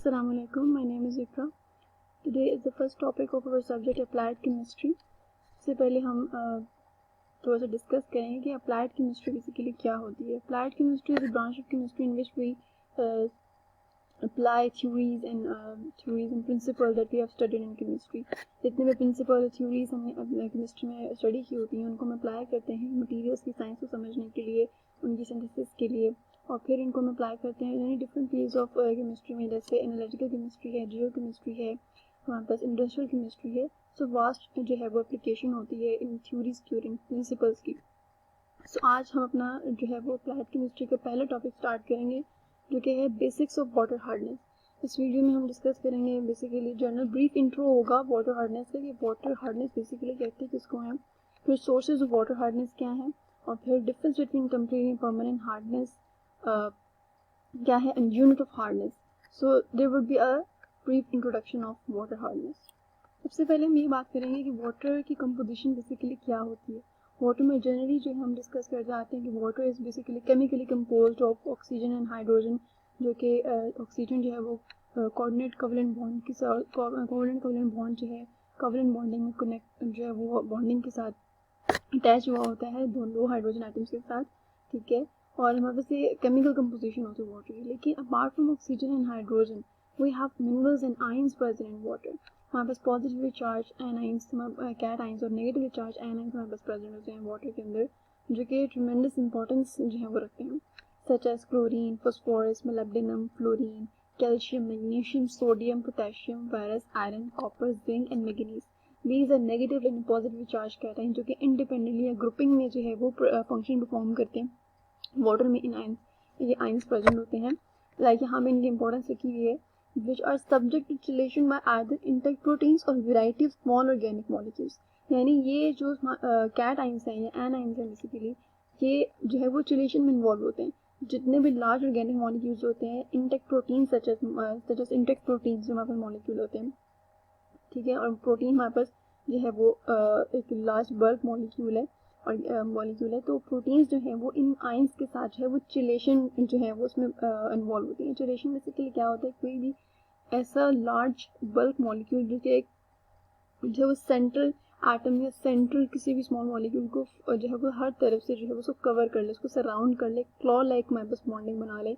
Assalamu alaikum. My name is Ikra. Today is the first topic of our subject applied chemistry. इससे पहले हम थोड़ा सा discuss करेंगे कि applied chemistry बेसिकली क्या होती है. Applied chemistry is a branch of chemistry in which we apply theories and principles that we have studied in chemistry. जितने भी principles theories हमने chemistry में study की होती हैं उनको हम apply करते हैं materials की science को समझने के लिए, उनकी synthesis के लिए, और फिर इनको हम अप्लाई करते हैं यानी डिफरेंट फील्ड्स ऑफ केमिस्ट्री में, जैसे एनालिटिकल केमिस्ट्री है, जियो केमिस्ट्री है, हमारे पास इंडस्ट्रियल केमिस्ट्री है. सो वास्ट जो है वो एप्लीकेशन होती है इन थ्योरीज की और इन प्रिंसिपल्स की. सो आज हम अपना जो है वो अप्लाइड केमिस्ट्री का पहला टॉपिक स्टार्ट करेंगे जो कि है बेसिक्स ऑफ वाटर हार्डनेस. इस वीडियो में हम डिस्कस करेंगे बेसिकली जनरल ब्रीफ इंट्रो होगा वाटर हार्डनेस का, कि वाटर हार्डनेस बेसिकली कहते हैं किसको हैं, फिर सोर्सेज ऑफ वाटर हार्डनेस क्या है, और फिर difference between temporary and permanent hardness क्या है, and unit of hardness. So there would be a brief introduction of water hardness. सबसे पहले हम ये बात करेंगे कि वाटर की कंपोजिशन बेसिकली क्या होती है. वाटर में जनरली जो हम डिस्कस कर जाते हैं कि water is basically chemically composed of oxygen and hydrogen, जो कि ऑक्सीजन जो है वो कोऑर्डिनेट कोवलेंट बॉन्ड के साथ कोवलेंट बॉन्ड जो है कोवलेंट बॉन्डिंग में कनेक्ट जो है वो बॉन्डिंग के साथ अटैच हुआ होता है दोनों हाइड्रोजन एटम्स के साथ. ठीक है, और हमारे पास ये केमिकल कंपोजिशन होती है वाटर की. लेकिन apart from oxygen and hydrogen we have minerals and ions present in water. हमारे पास positively charge anions, cations, और नेगेटिवली चार्ज एनाइंस हमारे पास प्रेजेंट होते हैं वाटर के अंदर, जो कि ट्रेमेंडस इंपॉर्टेंस जो है वो रखते हैं, such as chlorine, phosphorus, molybdenum, fluorine, calcium, magnesium, sodium, potassium, ferrous, iron, copper, zinc and manganese. These are negative and positively charged cation जो कि इंडिपेंडेंटली या ग्रुपिंग में जो है वो फंक्शन परफॉर्म करते हैं. वाटर में इन आयंस, ये आयंस प्रेजेंट होते हैं. लाइक यहाँ में इनकी इंपॉर्टेंस लिखी हुई है, which are subject to chelation by either intact proteins और variety of small organic molecules. यानी ये जो कैट आयंस हैं या एन आयंस हैं बेसिकली, ये जो है वो चिलेशन में इन्वॉल्व होते हैं. जितने भी लार्ज ऑर्गेनिक मॉलिक्यूल्स होते हैं, intact protein such as intact protein जो हमारे पास मॉलिक्यूल होते हैं. ठीक है, और प्रोटीन हमारे पास जो है वो एक लार्ज बल्क मॉलिक्यूल है और तो प्रोटीन्स जो हैं वो इन आयंस के साथ जो है वो चिलेशन जो है वो उसमें इन्वॉल्व होती है. चिलेशन बेसिकली क्या होता है, कोई भी ऐसा लार्ज बल्क मॉलिक्यूल जो कि जो है वो सेंट्रल एटम या सेंट्रल किसी भी स्मॉल मॉलिक्यूल को जो है वो हर तरफ से जो है वो उसको कवर कर ले, उसको सराउंड कर ले, क्लॉ लाइक हमारे पास बॉन्डिंग बना ले.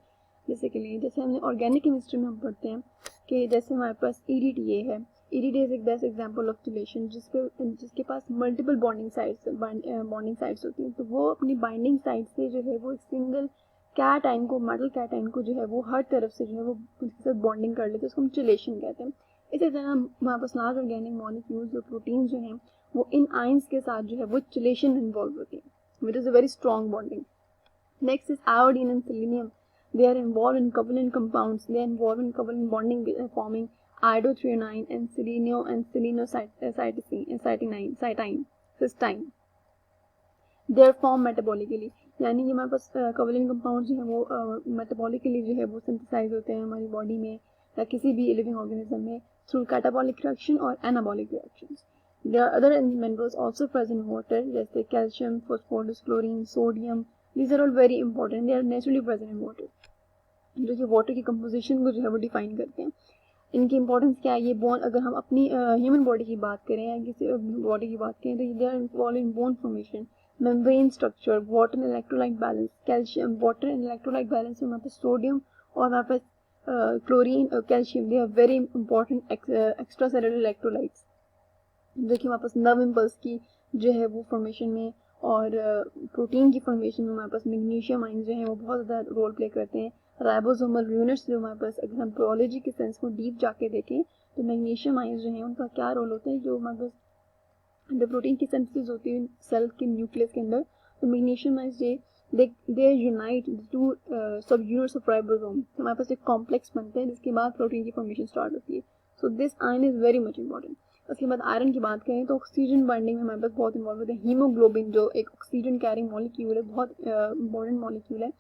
बेसिकली जैसे हमने ऑर्गेनिक केमिस्ट्री में हम पढ़ते हैं कि जैसे हमारे पास EDTA है. EDTA इज एक बेस्ट एग्जांपल ऑफ चिलेशन जिसके पास मल्टीपल बॉन्डिंग साइट्स होती हैं. तो वो अपनी बाइंडिंग साइट से जो है वो एक सिंगल कैटाइन को, मेटल कैटाइन को जो है वो हर तरफ से जो है वो उसके साथ बॉन्डिंग कर लेते हैं, उसको हम चिलेशन कहते हैं. इसी तरह हमारे पास लार्ज ऑर्गेनिक मॉलिक्यूल्स जो प्रोटीन जो हैं वो इन आयंस के साथ जो है वो चिलेशन इन्वॉल्व होती है, which is a very strong bonding. Next is iodine and selenium. They are involved in covalent compounds. They are involved in covalent bonding, forming iodothreonine and cysteine. They are formed metabolically. यानी कि हमारे पास covalent compounds जो है वो metabolically जो है वो synthesize होते हैं हमारी बॉडी में या किसी भी living organism में through catabolic reaction और anabolic reactions. There are other minerals also present in water जैसे calcium, phosphorus, chlorine, sodium. These are all very important. They are naturally present in water, जो कि water की composition को जो है वो डिफाइन करते हैं. इनकी इंपॉर्टेंस क्या है, ये बोन अगर हम अपनी ह्यूमन बॉडी की बात करें या किसी बॉडी की बात करें तो they are involved in bone formation, membrane structure, water and electrolyte balance, calcium, water and electrolyte balance में हमारे पास सोडियम और हमारे पास क्लोरीन और calcium. They are very important extra cellular electrolytes जो कि हमारे पास नर्व इम्पल्स की जो है वो फॉर्मेशन में और प्रोटीन की फॉर्मेशन में हमारे पास मैग्नीशियम आयंस जो है वो बहुत ज़्यादा रोल प्ले करते हैं. राइबोसोमल यूनिट्स जो हमारे पास, अगर हम बायोलॉजी के सेंस को डीप जाके देखें तो मैग्नीशियम आयंस जो हैं उनका क्या रोल होता है, जो हमारे पास जब प्रोटीन की सिंथेसिस होती है सेल के न्यूक्लियस के अंदर, तो magnesium ions they unite to sub units of ribosome. हमारे पास एक कॉम्प्लेक्स बनते हैं जिसके बाद प्रोटीन की फॉर्मेशन स्टार्ट होती है. So this ion is very much important. उसके बाद आयरन की बात करें तो ऑक्सीजन बाइंडिंग में हमारे पास बहुत इंवॉल्व होते हैं. हीमोग्लोबिन जो एक ऑक्सीजन कैरिंग मॉलिक्यूल है, बहुत इंपॉर्टेंट मॉलिक्यूल है,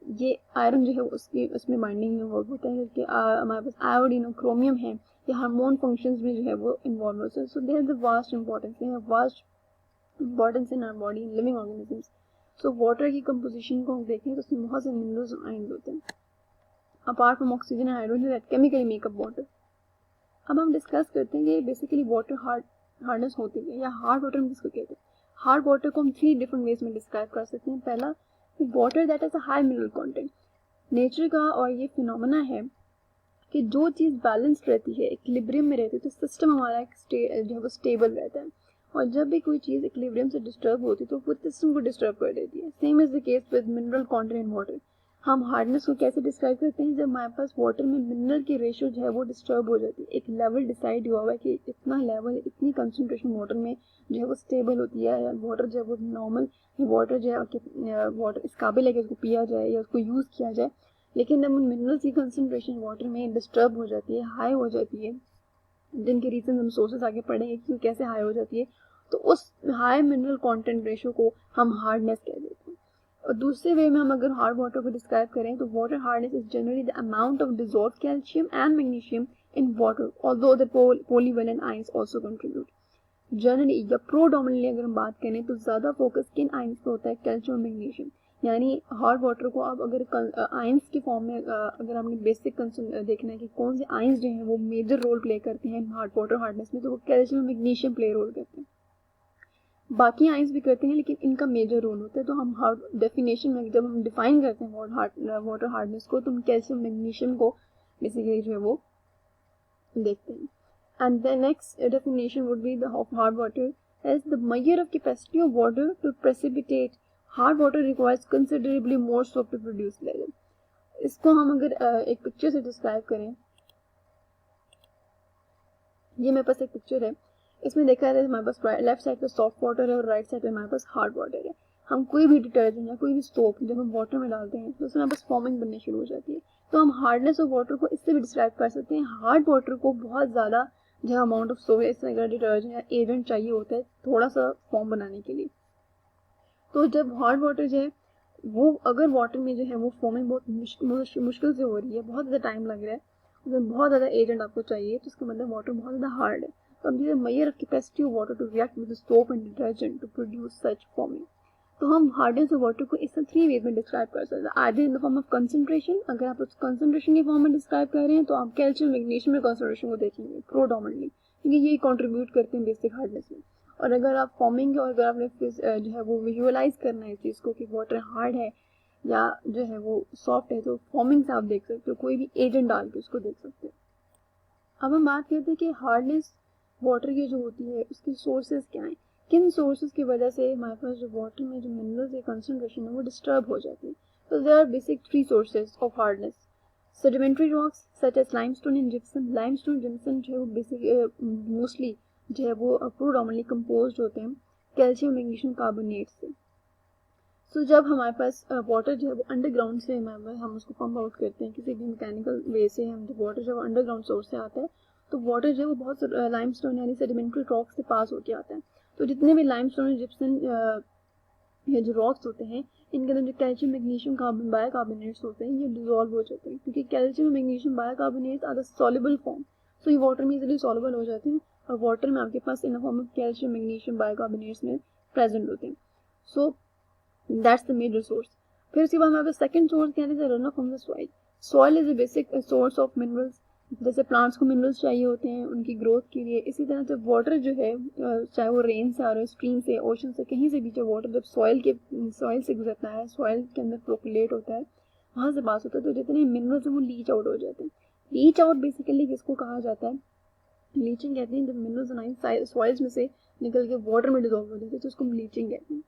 ये आयरन जो है उसमें बाइंडिंग में इन्वॉल्व होता है. जबकि हमारे पास आयोडीन और क्रोमियम है, ये हार्मोन फंक्शंस में जो है वो इन्वॉल्व होते हैं. So they have the vast importance in our body in living organisms. So water की कंपोजिशन को हम देखें तो उसमें बहुत से मिनरल्स और आयंस होते हैं. Apart from oxygen and hydrogen that chemically make up water. अब हम डिस्कस करते हैं कि बेसिकली वाटर हार्डनेस होती है या हार्ड वाटर हम किसको कहते हैं। हार्ड वाटर को हम 3 डिफरेंट वेज में डिस्क्राइब कर सकते हैं। पहला, water that is a high mineral content. Nature का और ये फिनोमेना है कि जो चीज़ बैलेंस्ड रहती है, इक्विलिब्रियम में रहती है, तो सिस्टम हमारा जो है वो स्टेबल रहता है। और जब भी कोई चीज़ इक्विलिब्रियम से डिस्टर्ब होती है तो वो सिस्टम को डिस्टर्ब कर देती है। Same is the case with mineral content in water. हम हार्डनेस को कैसे डिस्क्राइब करते हैं, जब हमारे पास वाटर में मिनरल की रेशियो जो है वो डिस्टर्ब हो जाती है। एक लेवल डिसाइड हुआ हुआ है कि इतना लेवल, इतनी कंसनट्रेशन वाटर में जो है वो स्टेबल होती है, या वाटर जो है वो नॉर्मल वाटर जो है वाटर इस काबिल है कि उसको पिया जाए या उसको यूज़ किया जाए। लेकिन जब उन मिनरल्स की कंसनट्रेशन वाटर में डिस्टर्ब हो जाती है, हाई हो जाती है, जिनके रीजन हम सोर्सेस आगे पढ़ेंगे कि कैसे हाई हो जाती है, तो उस हाई मिनरल कंटेंट रेशियो को हम हार्डनेस कह देते हैं। और दूसरे वे में हम अगर हार्ड वाटर को डिस्क्राइब करें तो water hardness is generally the amount of dissolved calcium and magnesium in water, although the polyvalent ions also contribute. Generally या प्रोडोमिनेटली अगर हम बात करें तो ज़्यादा फोकस किन आयंस पे होता है, कैल्शियम और मैग्नीशियम। यानी हार्ड वाटर को आप अगर आयंस के फॉर्म में अगर आपने बेसिक देखना है कि कौन से आयंस जो हैं वो मेजर रोल प्ले करते हैं हार्ड वाटर हार्डनेस में, तो वो कैल्शियम और मैग्नीशियम प्ले रोल करते हैं। बाकी आयंस भी करते हैं लेकिन इनका मेजर रोल होता है। तो हम हार्ड डेफिनेशन में जब हम डिफाइन करते हैं वाटर हार्डनेस को, तो हम कैल्शियम मैग्नीशियम को बेसिकली जो है वो देखते हैं। And the next definition would be of hard water as the measure of capacity of water to precipitate. Hard water requires considerably more soap to produce level. इसको हम अगर एक पिक्चर से डिस्क्राइब करें, ये मेरे पास एक पिक्चर है, इसमें देखा है हमारे पास लेफ्ट साइड पे सॉफ्ट वाटर है और राइट साइड पे हमारे पास हार्ड वाटर है। हम कोई भी डिटर्जेंट या कोई भी सोप जब हम वाटर में डालते हैं तो उसमें हमारे पास फॉर्मिंग बननी शुरू हो जाती है। तो हम हार्डनेस ऑफ वाटर को इससे भी डिस्क्राइब कर सकते हैं। हार्ड वाटर को बहुत ज़्यादा जो अमाउंट ऑफ सोप इसमें अगर डिटर्जेंट या एजेंट चाहिए होता है थोड़ा सा फॉर्म बनाने के लिए। तो जब हार्ड वाटर जो है वो अगर वाटर में जो है वो फॉर्मिंग बहुत मुश्किल से हो रही है, बहुत ज़्यादा टाइम लग रहा है, उसमें बहुत ज़्यादा एजेंट आपको चाहिए, तो इसका मतलब वाटर बहुत ज़्यादा हार्ड है। तो अब ये measure of capacity of water to react with soap and detergent to produce such forming. तो हम हार्डनेस ऑफ वाटर को इस 3 वेज में डिस्क्राइब कर सकते हैं। Either in the form of concentration, अगर आप उस कंसंट्रेशन के फॉर्म में डिस्क्राइब कर रहे हैं तो आप कैल्शियम मैग्नीशियम में कंसंट्रेशन को देखेंगे प्रोडोमिनेटली, क्योंकि ये कंट्रीब्यूट करते हैं बेसिक हार्डनेस में। और अगर आप फॉर्मिंग और अगर आपने जो है वो विजुअलाइज करना है इस चीज़ को कि वाटर हार्ड है या जो है वो सॉफ्ट है, तो फॉर्मिंग से आप देख सकते हो, कोई भी एजेंट डाल के उसको देख सकते हो। अब हम बात करते हैं कि हार्डनेस वाटर की जो होती है उसके सोर्सेज क्या हैं, किन सोर्सेज की वजह से हमारे पास जो वाटर में जो मिनरल्स की कंसंट्रेशन है वो डिस्टर्ब हो जाती है। तो there are basic 3 sources of hardness. Sedimentary rocks such as limestone and gypsum. Limestone gypsum जो है वो बेसिक मोस्टली जो है वो प्रोडोमिनेटली कंपोज्ड होते हैं कैल्शियम मैग्नीशियम कार्बोनेट से। सो जब हमारे पास वाटर जो है वो अंडरग्राउंड से हम उसको पंप आउट करते हैं किसी भी मैकेनिकल वे से, हम जो वाटर जो है अंडरग्राउंड सोर्स से आता है, तो वाटर जो है वो बहुत लाइमस्टोन यानी सेडिमेंट्री रॉक से पास होके आता है। तो जितने भी लाइमस्टोन जिप्सन या जो रॉक्स होते हैं, इनके अंदर जो कैल्शियम मैग्नीशियम कार्बन बायकार्बोनेट्स होते हैं ये डिजोल्व हो जाते हैं, क्योंकि calcium magnesium bicarbonates are the soluble form. So ये वाटर में इजीली सॉल्युबल हो जाते हैं और वाटर में आपके पास in form of calcium magnesium bicarbonates में प्रेजेंट होते हैं। So that's the major source. फिर उसके बाद हमारे पास सेकंड सोर्स क्या है, run off from the soil. Soil is a basic source of minerals. जैसे प्लांट्स को मिनरल्स चाहिए होते हैं उनकी ग्रोथ के लिए, इसी तरह से वाटर जो है चाहे वो रेन से आ रहा है, स्ट्रीम से, ओशन से, कहीं से भी जो वाटर जब सॉइल से गुजरता है, सॉइल के अंदर प्रोकुलेट होता है, वहाँ से पास होता है, तो जितने मिनरल्स हैं वो लीच आउट हो जाते हैं। लीच आउट बेसिकली किसको कहा जाता है, लीचिंग कहते हैं। जब मिनरल्स सॉइल्स में से निकल के वाटर में डिजोल्व हो जाते हैं तो उसको हम लीचिंग कहते हैं।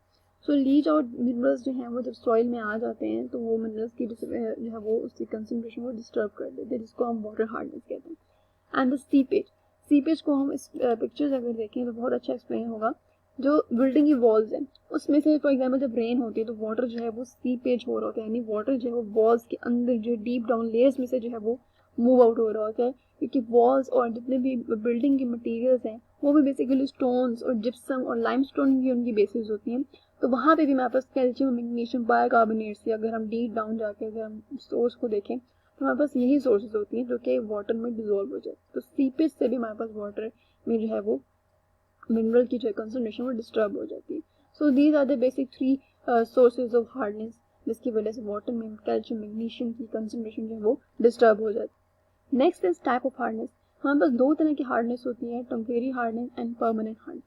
सो लीच आउट मिनरल्स जो हैं वो जब सॉइल में आ जाते हैं तो वो मिनरल्स की जो है वो उसकी कंसंट्रेशन को डिस्टर्ब कर देते हैं, जिसको हम वाटर हार्डनेस कहते हैं। एंड द सीपेज को हम इस पिक्चर से अगर देखें तो बहुत अच्छा एक्सप्लेन होगा। जो बिल्डिंग की वॉल्स हैं उसमें से फॉर एग्जाम्पल जब रेन होती है तो वाटर जो है वो सीपेज हो रहा होता है, यानी वाटर जो है वो वॉल्स के अंदर जो डीप डाउन लेयर्स में से जो है वो मूव आउट हो रहा होता है, क्योंकि वॉल्स और जितने भी बिल्डिंग के मटेरियल्स हैं वो भी बेसिकली स्टोन्स और जिप्सम और लाइमस्टोन की उनकी बेसिस होती हैं। तो वहाँ पे भी हमारे पास कैल्शियम मैग्नीशियम बायकार्बोनेट से अगर हम डीप डाउन जाके अगर हम सोर्स को देखें तो हमारे पास यही सोर्सेज होती हैं जो कि वाटर में डिजोल्व हो जाए। तो सीपेज से भी हमारे पास वाटर में जो है वो मिनरल की जो कंसंट्रेशन वो डिस्टर्ब हो जाती है। So these are the basic 3 sources of hardness जिसकी वजह से वाटर में कैल्शियम मैग्नीशियम की कंसनट्रेशन जो है वो डिस्टर्ब हो जाती है। Next is type of hardness. हमारे पास दो तरह की हार्डनेस होती है, temporary hardness and permanent hardness.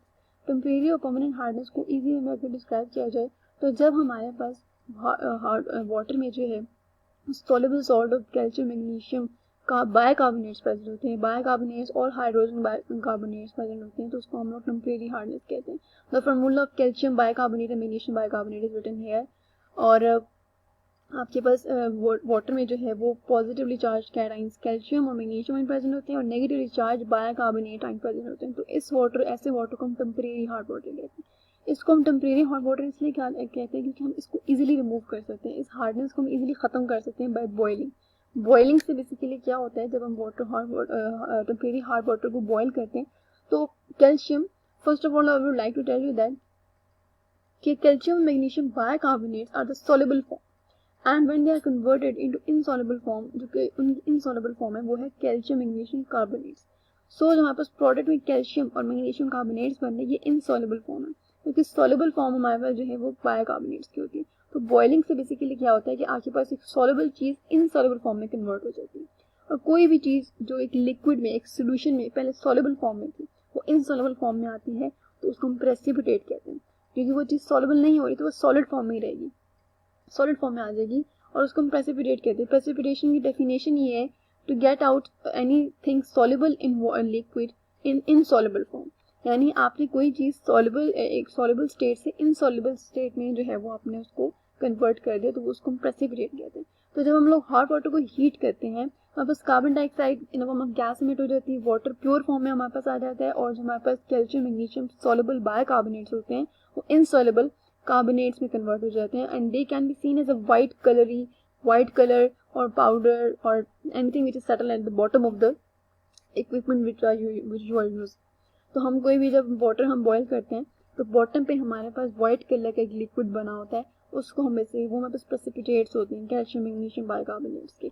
Temporary और परमानेंट हार्डनेस को ईजी में अगर डिस्क्राइब किया जाए तो जब हमारे पास वाटर में जो है soluble salt of calcium magnesium का बायकार्बोनेट्स प्रेजेंट होते हैं, बायकार्बोनेट्स और हाइड्रोजन कार्बोनेट्स प्रेजेंट होते हैं, तो उसको हम लोग टेम्परेरी हार्डनेस कहते हैं। The formula of calcium bicarbonate and magnesium bicarbonate is written here. और आपके पास वाटर में जो है वो पॉजिटिवली चार्ज कैटाइंस कैल्शियम और मैग्नीशियम आयन प्रेजेंट होते हैं और negatively charge bicarbonate ion present होते हैं। तो ऐसे वाटर को हम टेम्परेरी हार्ड वाटर कहते हैं। इसको हम टेम्परेरी हॉट वाटर इसलिए कहते हैं क्योंकि हम इसको इजीली रिमूव कर सकते हैं, इस हार्डनेस को हम इजीली ख़त्म कर सकते हैं बाय बॉइलिंग। बॉइलिंग से बेसिकली क्या होता है, जब हम टेम्परेरी हार्ड वाटर को बॉयल करते हैं तो calcium, first of all I would like to tell you that कि calcium magnesium bicarbonates are the soluble form and when they are converted into insoluble form, जो कि उनकी इनसॉल्युबल फॉर्म है वो है कैल्शियम मैग्नीशियम कार्बोनेट्स। सो जो हमारे पास product में कैल्शियम और मैग्नीशियम कार्बोनेट्स बन रहे हैं ये इनसॉल्युबल फॉर्म है, क्योंकि सॉल्युबल फॉर्म हमारे पास जो है वो बायकार्बोनेट्स की होती है। तो बॉइलिंग से बेसिकली क्या होता है कि आपके पास एक सॉल्युबल चीज़ इनसॉल्युबल फॉर्म में कन्वर्ट हो जाती है, और कोई भी चीज़ जो एक लिक्विड में, एक सोल्यूशन में पहले सॉल्युबल फॉर्म में थी वो इनसॉल्युबल फॉर्म में आती है, तो उसको हम प्रेसिपिटेट कहते हैं। क्योंकि वो चीज़ सॉल्युबल नहीं हो रही तो वो सॉलिड फॉर्म में ही रहेगी, सॉलिड फॉर्म में आ जाएगी, और उसको हम प्रेसिपिटेट कहते हैं। प्रेसिपिटेशन की डेफिनेशन ये है to get out anything soluble in liquid in insoluble form, यानी आपने कोई चीज़ सॉल्युबल, एक सॉल्युबल स्टेट से इनसॉल्युबल स्टेट में जो है वो आपने उसको कन्वर्ट कर दिया, तो वो उसको हम प्रेसिपिटेट कहते हैं। तो जब हम लोग हॉट वाटर को हीट करते हैं हमारे पास carbon dioxide in form of gas emit हो जाती है, वाटर प्योर फॉर्म में हमारे पास आ जाता है, और जो हमारे पास कैल्शियम मैग्नीशियम सॉल्युबल बायकार्बोनेट्स होते हैं वो इनसॉल्युबल कार्बोनेट्स में कन्वर्ट हो जाते हैं, and they can be seen as a white colour और पाउडर और anything which is settle at the bottom of the equipment which you are use. तो हम कोई भी जब वाटर हम बॉयल करते हैं तो बॉटम पे हमारे पास वाइट कलर का एक लिक्विड बना होता है, उसको हम ऐसे वो हमारे पास प्रेसिपिटेट्स होते हैं कैल्शियम मैग्नीशियम बायकार्बोनेट्स के,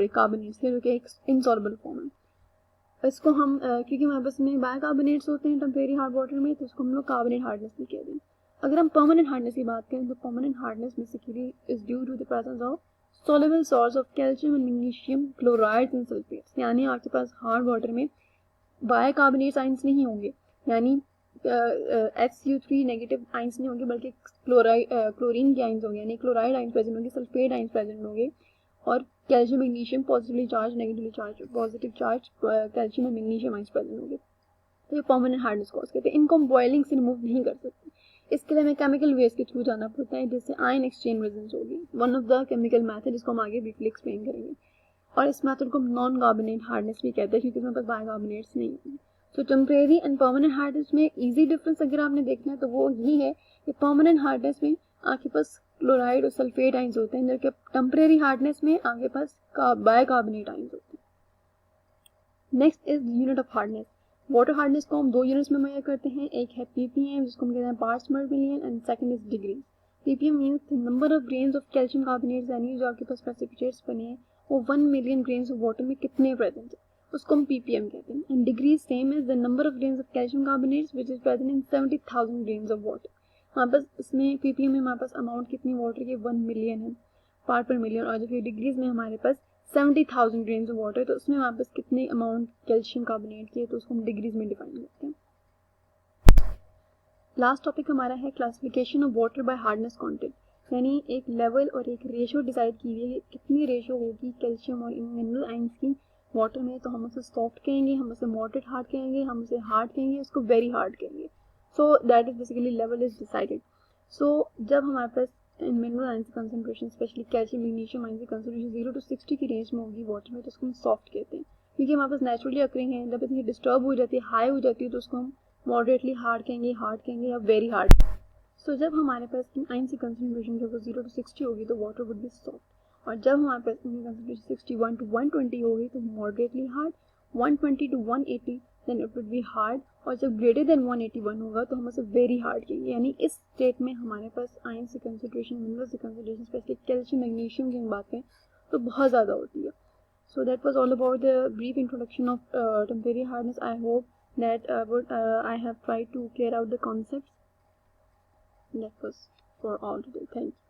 कार्बोनेट्स के, जो कि एक इनसॉल्युबल फॉर्म है। इसको हम क्योंकि हमारे पास में बायकार्बोनेट्स होते हैं टेम्परेरी हार्ड वाटर में, तो उसको हम लोग कार्बोनेट हार्डनेस भी कहते हैं। अगर हम परमानेंट हार्डनेस की बात करें तो permanent hardness basically is due to the presence of soluble salts of calcium and magnesium chlorides and sulfates, यानी आपके पास हार्ड वाटर में बायकार्बोनेट आइंस नहीं होंगे, यानी HCO3 नेगेटिव आइंस नहीं होंगे, बल्कि क्लोरीन के आइंस होंगे, यानी क्लोराइड आइंस प्रेजेंट होंगे, सल्फेट आइंस प्रेजेंट होंगे, और calcium magnesium positively charge negatively charge positive charge calcium और मैग्नीशियम आइंस प्रेजेंट होंगे। तो ये परमानेंट हार्डनेस कॉज करते हैं। इनको हम बॉइलिंग से रिमूव नहीं कर सकते, इसके लिए हमें केमिकल वेज के थ्रू जाना पड़ता है, जिससे आयन एक्सचेंज रेजोनेंस होगी, one of the chemical method, जिसको हम आगे ब्रीफली एक्सप्लेन करेंगे। और इस मेथड को हम नॉन कार्बोनेट हार्डनेस भी कहते हैं, क्योंकि उसमें पास बायकार्बोनेट्स नहीं है। सो टेम्परेरी एंड परमानेंट हार्डनेस में इजी डिफरेंस अगर आपने देखना है तो वो ही है कि परमानेंट हार्डनेस में आपके पास क्लोराइड और सल्फेट आइंस होते हैं, जबकि टेम्परेरी हार्डनेस में आपके पास बायकार्बोनेट आइंस होते हैं। Next is unit of hardness. Water hardness को हम दो यूनिट्स में मेजर करते हैं, एक है ppm जिसको हम कहते हैं पार्ट्स पर million, and second is degree. ppm means number of grains of calcium carbonates, यानी जो आपके पास प्रेसिपिटेट्स बने हैं वो 1 मिलियन ग्रेन्स ऑफ वाटर में कितने प्रेजेंट है, उसको हम ppm कहते हैं। And degree same is the number of grains of calcium carbonates which is present in 70,000 grains of water. हमारे पास इसमें ppm में हमारे पास अमाउंट कितनी वाटर की 1 मिलियन है पार्ट पर मिलियन, और जब डिग्रीज में हमारे पास 70,000 ग्रेन्स ऑफ वाटर, तो उसमें हमारे पास कितने अमाउंट कैल्शियम कार्बोनेट की है, तो उसको हम डिग्रीज में डिफाइन करते हैं। लास्ट टॉपिक हमारा है classification of water bye hardness content, यानी एक लेवल और एक रेशियो डिसाइड की हुई है, कितनी रेशियो होगी कैल्शियम और इन मिनरल आइंस की वाटर में, तो हम उसे सॉफ्ट कहेंगे, हम उसे मॉडरेट हार्ड कहेंगे, हम उसे हार्ड कहेंगे, उसको वेरी हार्ड कहेंगे। So that is basically level is decided. So जब हमारे पास इन मिनरल आयन की concentration specially calcium magnesium ion की कंसंट्रेशन 0 to 60 की रेंज में होगी वाटर में, तो उसको हम सॉफ्ट कहते हैं, क्योंकि हमारे पास नेचुरली अकरिंग है। जब इतनी डिस्टर्ब हो जाती है, हाई हो जाती है, तो उसको हम मॉडरेटली हार्ड कहेंगे या वेरी हार्ड। सो जब हमारे पास इन आयन की कंसंट्रेशन जो 0 to 60 होगी तो वाटर वुड बी सॉफ्ट, और जब हमारे पास इनकी कंसंट्रेशन 61 to 120 होगी तो moderately hard, 120 to 180 then it would be hard, और जब ग्रेटर देन 181 होगा तो हम उसे वेरी हार्ड कहेंगे। यानी इस स्टेट में हमारे पास आयन की कंसंट्रेशन, मिनरल्स की कंसंट्रेशन स्पेशली कैल्शियम मैग्नीशियम की हम बात करें तो बहुत ज़्यादा होती है। So that was all about the brief introduction of temporary hardness. I hope that I have tried to clear out the concepts. That was for all today. Thank you.